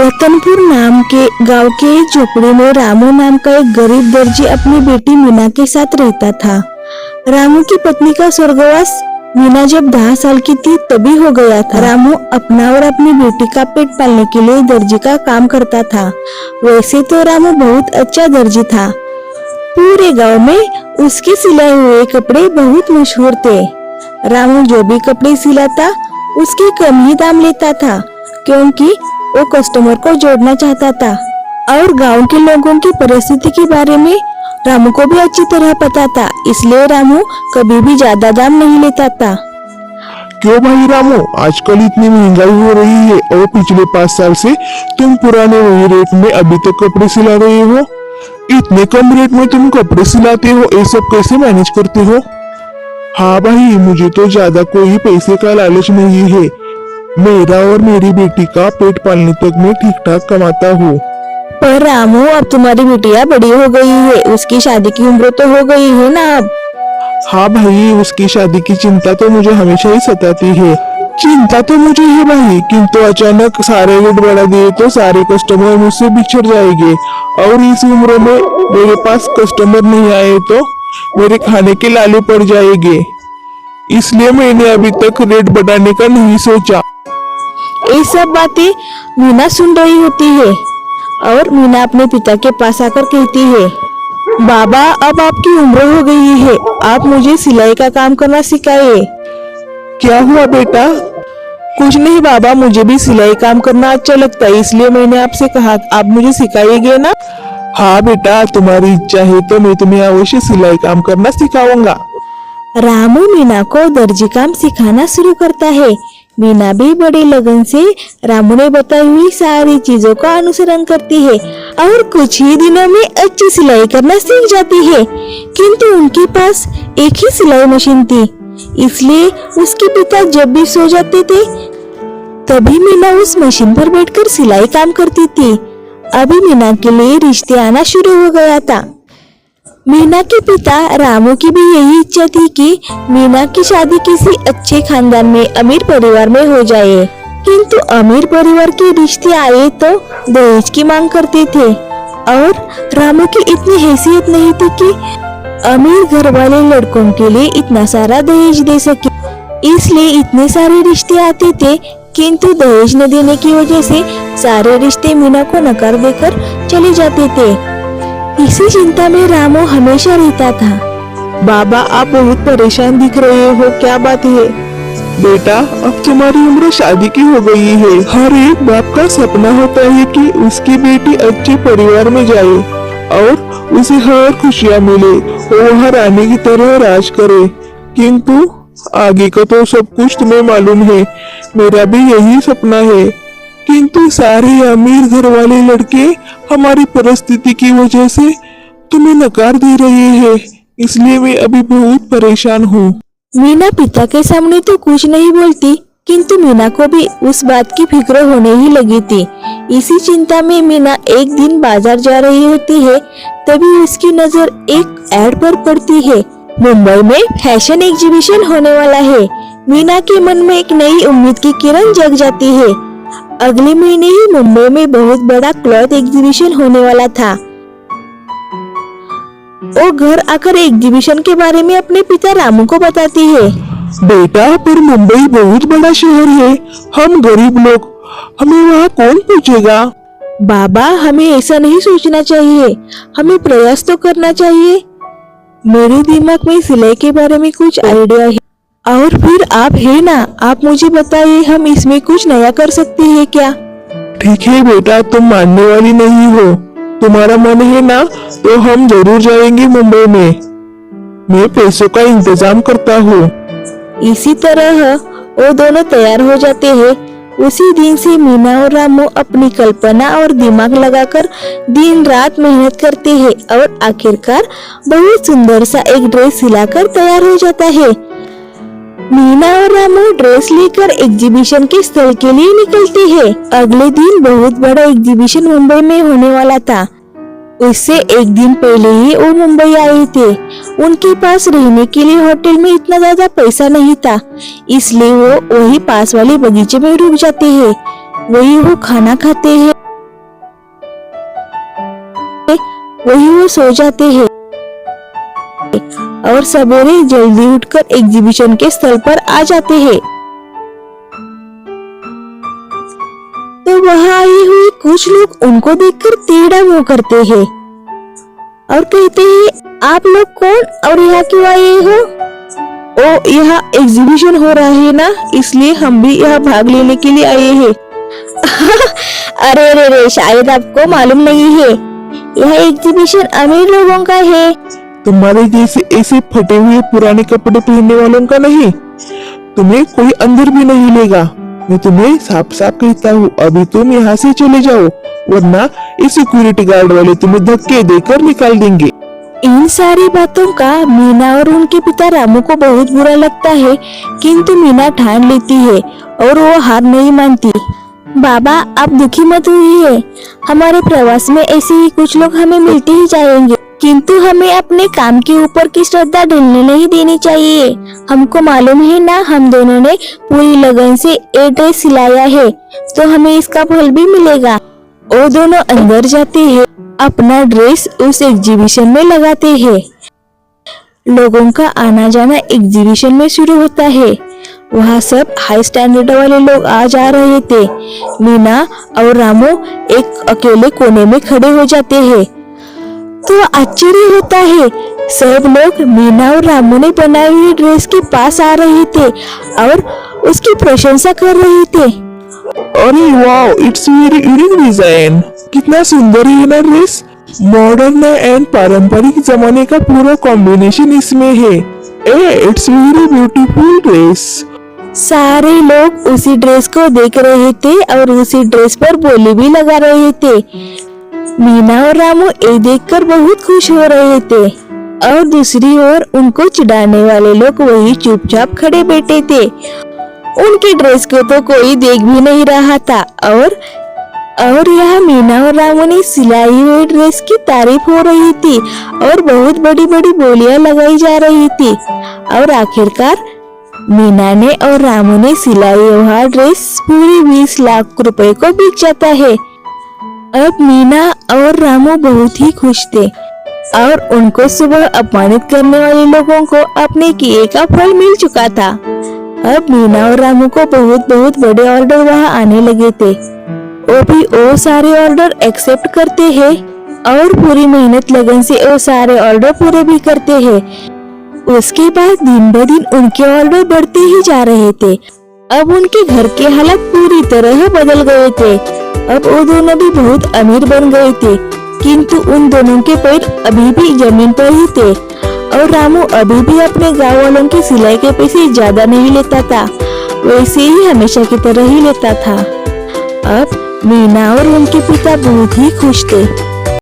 रतनपुर नाम के गांव के एक झोपड़ी में रामू नाम का एक गरीब दर्जी अपनी बेटी मीना के साथ रहता था। रामू की पत्नी का स्वर्गवास मीना जब 10 साल की थी तभी हो गया था। रामू अपना और अपनी बेटी का पेट पालने के लिए दर्जी का काम करता था। वैसे तो रामू बहुत अच्छा दर्जी था। पूरे गांव में उसके सिलाए हुए कपड़े बहुत मशहूर थे। रामू जो भी कपड़े सिलाता उसके कम ही दाम लेता था, क्योंकि वो कस्टमर को जोड़ना चाहता था और गांव के लोगों की परिस्थिति के बारे में रामू को भी अच्छी तरह पता था, इसलिए रामू कभी भी ज्यादा दाम नहीं लेता था। क्यों भाई रामू, आजकल इतनी महंगाई हो रही है और पिछले 5 साल से तुम पुराने वही रेट में अभी तक कपड़े सिला रहे हो। इतने कम रेट में तुम कपड़े सिलाते हो, ये सब कैसे मैनेज करते हो? हाँ भाई, मुझे तो ज्यादा कोई पैसे का लालच नहीं है। मेरा और मेरी बेटी का पेट पालने तक मैं ठीक ठाक कमाता हूँ। पर रामू, अब तुम्हारी बिटिया बड़ी हो गई है, उसकी शादी की उम्र तो हो गई है ना अब। हाँ भाई, उसकी शादी की चिंता तो मुझे हमेशा ही सताती है। चिंता तो मुझे है भाई, किंतु अचानक सारे रेट बढ़ा दिए तो सारे कस्टमर मुझसे बिछड़ जाएंगे और इस उम्र में मेरे पास कस्टमर नहीं आए तो मेरे खाने के लाले पड़ जाएंगे। इसलिए मैंने अभी तक रेट बढ़ाने का नहीं सोचा। ये सब बातें मीना सुन रही होती है और मीना अपने पिता के पास आकर कहती है, बाबा, अब आपकी उम्र हो गई है, आप मुझे सिलाई का काम करना सिखाइए। क्या हुआ बेटा? कुछ नहीं बाबा, मुझे भी सिलाई काम करना अच्छा लगता है, इसलिए मैंने आपसे कहा आप मुझे सिखाइएगे ना। हाँ बेटा, तुम्हारी इच्छा है तो मैं तुम्हें अवश्य सिलाई काम करना सिखाऊंगा। रामू मीना को दर्जी काम सिखाना शुरू करता है। मीना भी बड़े लगन से रामू ने बताई हुई सारी चीजों का अनुसरण करती है और कुछ ही दिनों में अच्छी सिलाई करना सीख जाती है। किंतु उनके पास एक ही सिलाई मशीन थी, इसलिए उसके पिता जब भी सो जाते थे तभी मीना उस मशीन पर बैठकर सिलाई काम करती थी। अभी मीना के लिए रिश्ते आना शुरू हो गया था। मीना के पिता रामू की भी यही इच्छा थी कि मीना की शादी किसी अच्छे खानदान में अमीर परिवार में हो जाए, किंतु अमीर परिवार के रिश्ते आए तो दहेज की मांग करते थे और रामू की इतनी हैसियत नहीं थी कि अमीर घर वाले लड़कों के लिए इतना सारा दहेज दे सके। इसलिए इतने सारे रिश्ते आते थे, किंतु दहेज न देने की वजह से सारे रिश्ते मीना को नकार देकर चले जाते थे। इसी चिंता में रामू हमेशा रहता था। बाबा, आप बहुत परेशान दिख रहे हो, क्या बात है? बेटा, अब तुम्हारी उम्र शादी की हो गई है। हर एक बाप का सपना होता है कि उसकी बेटी अच्छे परिवार में जाए और उसे हर खुशियाँ मिले, वो वहाँ रानी की तरह राज करे। किंतु आगे का तो सब कुछ तुम्हें मालूम है, मेरा भी यही सपना है, किंतु सारे अमीर घर वाले लड़के हमारी परिस्थिति की वजह से तुम्हें नकार दे रहे हैं, इसलिए मैं अभी बहुत परेशान हूँ। मीना पिता के सामने तो कुछ नहीं बोलती, किंतु मीना को भी उस बात की फिक्र होने ही लगी थी। इसी चिंता में मीना एक दिन बाजार जा रही होती है, तभी उसकी नजर एक एड पर पड़ती है। मुंबई में फैशन एग्जीबिशन होने वाला है। मीना के मन में एक नई उम्मीद की किरण जग जाती है। अगले महीने ही मुंबई में बहुत बड़ा क्लॉथ एग्जीबिशन होने वाला था। वो घर आकर एग्जीबिशन के बारे में अपने पिता रामू को बताती है। बेटा, पर मुंबई बहुत बड़ा शहर है, हम गरीब लोग, हमें वहाँ कौन पूछेगा? बाबा, हमें ऐसा नहीं सोचना चाहिए, हमें प्रयास तो करना चाहिए। मेरे दिमाग में सिलाई के बारे में कुछ आइडिया है और फिर आप है ना, आप मुझे बताइए, हम इसमें कुछ नया कर सकते हैं क्या? ठीक है बेटा, तुम मानने वाली नहीं हो, तुम्हारा मन है ना तो हम जरूर जाएंगे मुंबई में। मैं पैसों का इंतजाम करता हूँ। इसी तरह वो दोनों तैयार हो जाते हैं। उसी दिन से मीना और रामू अपनी कल्पना और दिमाग लगाकर दिन रात मेहनत करते हैं और आखिरकार बहुत सुंदर सा एक ड्रेस सिलाकर तैयार हो जाता है। मीना और रामू ड्रेस लेकर एग्जीबिशन के स्थल के लिए निकलते हैं। अगले दिन बहुत बड़ा एग्जीबिशन मुंबई में होने वाला था। उससे एक दिन पहले ही वो मुंबई आए थे। उनके पास रहने के लिए होटल में इतना ज्यादा पैसा नहीं था, इसलिए वो वही पास वाले बगीचे में रुक जाते हैं। वही वो खाना खाते हैं वही वो सो जाते हैं और सवेरे जल्दी उठकर एग्जीबिशन के स्थल पर आ जाते हैं। तो वहाँ आए हुए कुछ लोग उनको देखकर टेढ़ा मुंह करते हैं और कहते हैं, आप लोग कौन और यहाँ क्यों आए हो? ओ, यहाँ एग्जीबिशन हो रहा है ना, इसलिए हम भी यहाँ भाग लेने के लिए आए हैं। अरे रे रे, शायद आपको मालूम नहीं है, यह एग्जीबिशन अमीर लोगों का है। तुम्हारे जैसे ऐसे फटे हुए पुराने कपड़े पहनने वालों का नहीं। तुम्हें कोई अंदर भी नहीं लेगा। मैं तुम्हें साफ साफ कहता हूँ, अभी तुम यहाँ से चले जाओ, वरना इस सिक्योरिटी गार्ड वाले तुम्हें धक्के देकर निकाल देंगे। इन सारी बातों का मीना और उनके पिता रामू को बहुत बुरा लगता है, किंतु मीना ठान लेती है और वो हार नहीं मानती। बाबा, आप दुखी मत होइए, हमारे प्रवास में ऐसे ही कुछ लोग हमें मिलते ही जाएंगे, किंतु हमें अपने काम के ऊपर की श्रद्धा ढलने नहीं देनी चाहिए। हमको मालूम है ना, हम दोनों ने पूरी लगन से ये ड्रेस सिलाया है, तो हमें इसका फल भी मिलेगा। वो दोनों अंदर जाते हैं, अपना ड्रेस उस एग्जीबिशन में लगाते हैं। लोगों का आना जाना एग्जीबिशन में शुरू होता है। वहाँ सब हाई स्टैंडर्ड वाले लोग आ जा रहे थे। मीना और रामू एक अकेले कोने में खड़े हो जाते हैं। तो आश्चर्य होता है, सब लोग मीना और रामू ने बनाई हुई ड्रेस के पास आ रहे थे और उसकी प्रशंसा कर रहे थे। अरे wow, it's very unique design. कितना सुंदर है ना ड्रेस। मॉडर्न एंड पारंपरिक जमाने का पूरा कॉम्बिनेशन इसमें है। It's very beautiful dress. सारे लोग उसी ड्रेस को देख रहे थे और उसी ड्रेस पर बोली भी लगा रहे थे। मीना और रामू ये देखकर बहुत खुश हो रहे थे और दूसरी ओर उनको चिढ़ाने वाले लोग वही चुपचाप खड़े बैठे थे। उनकी ड्रेस को तो कोई देख भी नहीं रहा था और यह मीना और रामू ने सिलाई हुई ड्रेस की तारीफ हो रही थी और बहुत बड़ी बड़ी बोलियां लगाई जा रही थी। और आखिरकार मीना ने और रामू ने सिलाई हुआ ड्रेस पूरी 20 लाख रुपए को बिक जाता है। अब मीना और रामू बहुत ही खुश थे और उनको सुबह अपमानित करने वाले लोगों को अपने किए का फल मिल चुका था। अब मीना और रामू को बहुत बहुत बड़े ऑर्डर वहाँ आने लगे थे। वो भी वो सारे ऑर्डर एक्सेप्ट करते हैं और पूरी मेहनत लगन से वो सारे ऑर्डर पूरे भी करते हैं। उसके बाद दिन ब दिन उनके ऑर्डर बढ़ते ही जा रहे थे। अब उनके घर के हालात पूरी तरह बदल गए थे। अब वो दोनों भी बहुत अमीर बन गए थे, किंतु उन दोनों के पैर अभी भी जमीन पर ही थे और रामू अभी भी अपने गांव वालों की सिलाई के पैसे ज्यादा नहीं लेता था, वैसे ही हमेशा की तरह ही लेता था। अब मीना और उनके पिता बहुत ही खुश थे।